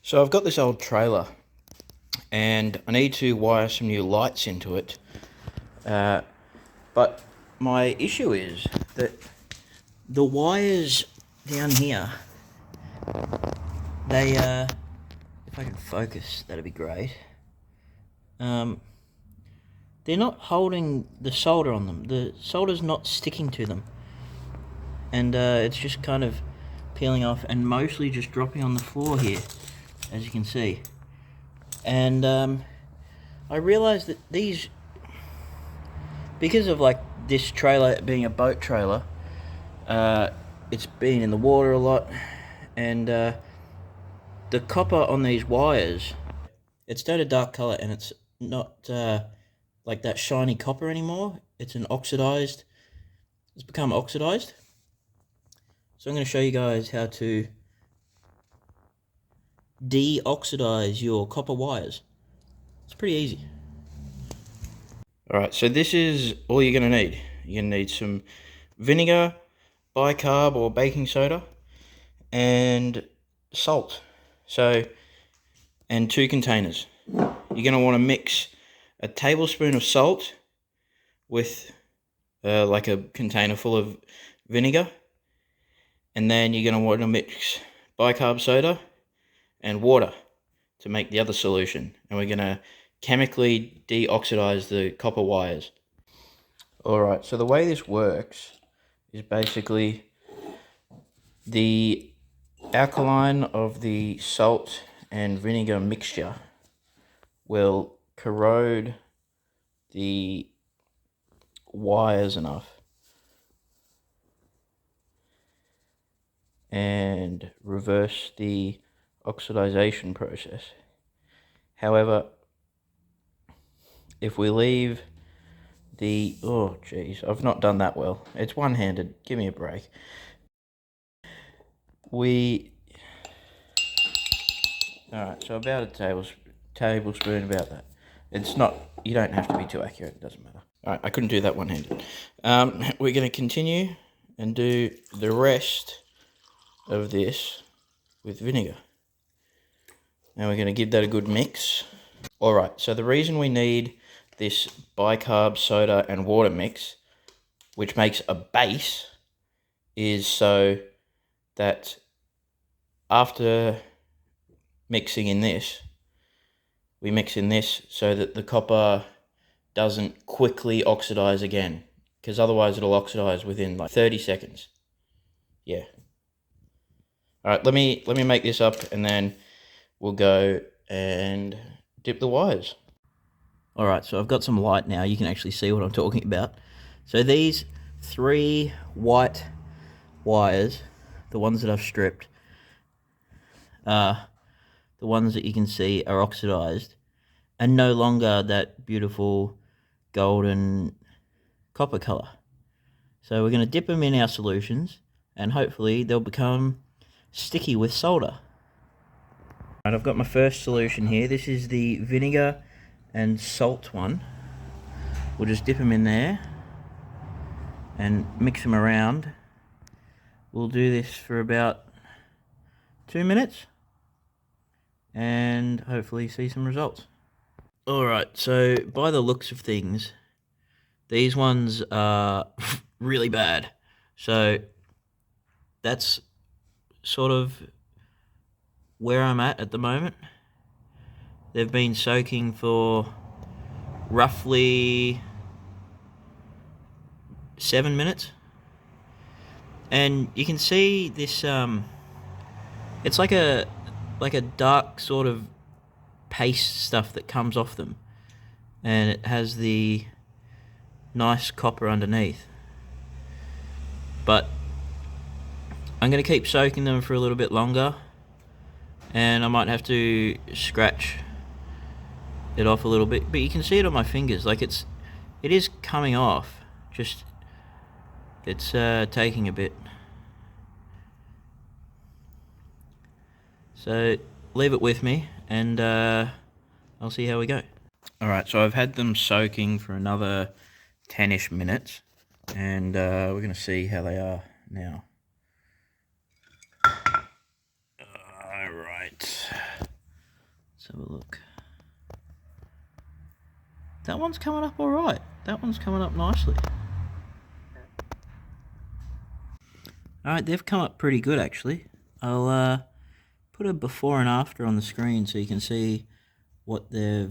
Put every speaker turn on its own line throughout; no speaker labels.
So I've got this old trailer and I need to wire some new lights into it. But my issue is that the wires down here, they, if I can focus, that'd be great. They're not holding the solder on them. The solder's not sticking to them. And it's just kind of peeling off and mostly just dropping on the floor here, as you can see. And I realized that these, because of like this trailer being a boat trailer, it's been in the water a lot, and the copper on these wires, it's turned a dark color and it's not like that shiny copper anymore. It's become oxidized. So I'm going to show you guys how to deoxidize your copper wires. It's pretty easy. Alright, so this is all you're going to need. You're going to need some vinegar, bicarb or baking soda, and salt. And 2 containers. You're going to want to mix a tablespoon of salt with like a container full of vinegar. And then you're going to want to mix bicarb soda and water to make the other solution. And we're going to chemically deoxidize the copper wires. Alright, so the way this works is basically the alkaline of the salt and vinegar mixture will corrode the wires enough and reverse the oxidization process. However, if we leave the, oh geez, I've not done that well. It's one-handed, give me a break. Alright, so about a tablespoon, about that. It's not, you don't have to be too accurate, it doesn't matter. Alright, I couldn't do that one-handed. We're going to continue and do the rest of this with vinegar. Now we're going to give that a good mix. Alright, so the reason we need this bicarb soda and water mix, which makes a base, is so that after mixing in this, we mix in this so that the copper doesn't quickly oxidize again, because otherwise it'll oxidize within like 30 seconds. Yeah. Alright, let me make this up and then we'll go and dip the wires. Alright, so I've got some light now. You can actually see what I'm talking about. So these 3 white wires, the ones that I've stripped, the ones that you can see are oxidized and no longer that beautiful golden copper color. So we're going to dip them in our solutions and hopefully they'll become sticky with solder. Right, I've got my first solution here. This is the vinegar and salt one. We'll just dip them in there and mix them around. We'll do this for about 2 minutes and hopefully see some results. Alright, so by the looks of things, these ones are really bad. So that's sort of where I'm at the moment. They've been soaking for roughly 7 minutes. And you can see this, it's like a dark sort of paste stuff that comes off them. And it has the nice copper underneath. But I'm going to keep soaking them for a little bit longer. And I might have to scratch it off a little bit. But you can see it on my fingers. Like it is coming off. Just, it's taking a bit. So leave it with me and I'll see how we go. Alright, so I've had them soaking for another 10-ish minutes and we're going to see how they are now. Alright. Let's have a look. That one's coming up all right. That one's coming up nicely. All right, they've come up pretty good actually. I'll put a before and after on the screen so you can see what they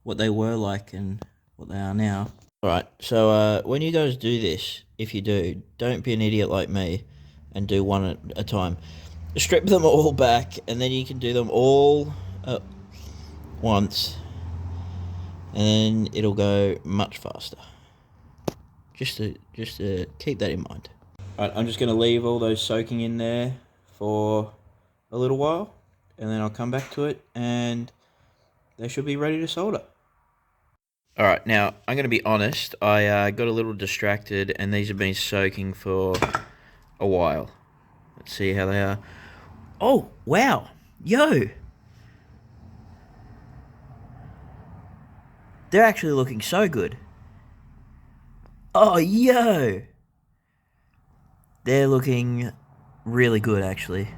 were like and what they are now. All right, so when you guys do this, if you do, don't be an idiot like me and do one at a time. Strip them all back, and then you can do them all at once, and then it'll go much faster. Just to keep that in mind. All right, I'm just going to leave all those soaking in there for a little while, and then I'll come back to it, and they should be ready to solder. All right, now I'm going to be honest. I got a little distracted, and these have been soaking for a while. Let's see how they are. Oh, wow. Yo. They're actually looking so good. Oh, yo. They're looking really good, actually.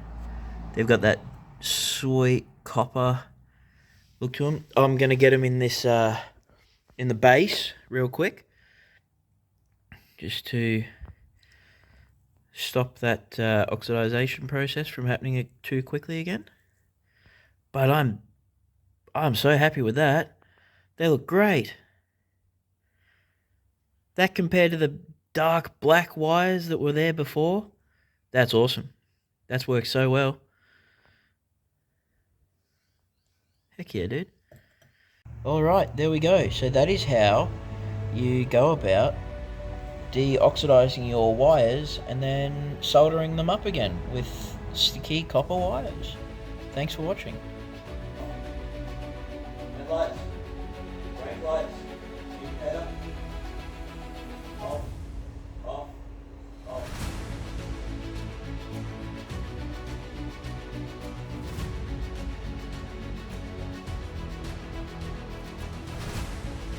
They've got that sweet copper look to them. I'm going to get them in this, in the base real quick. Just to stop that oxidization process from happening too quickly again. But I'm so happy with that. They look great. That compared to the dark black wires that were there before, that's awesome. That's worked so well. Heck yeah, dude. Alright, there we go. So that is how you go about deoxidizing your wires and then soldering them up again with sticky copper wires. Thanks for watching.
Good luck.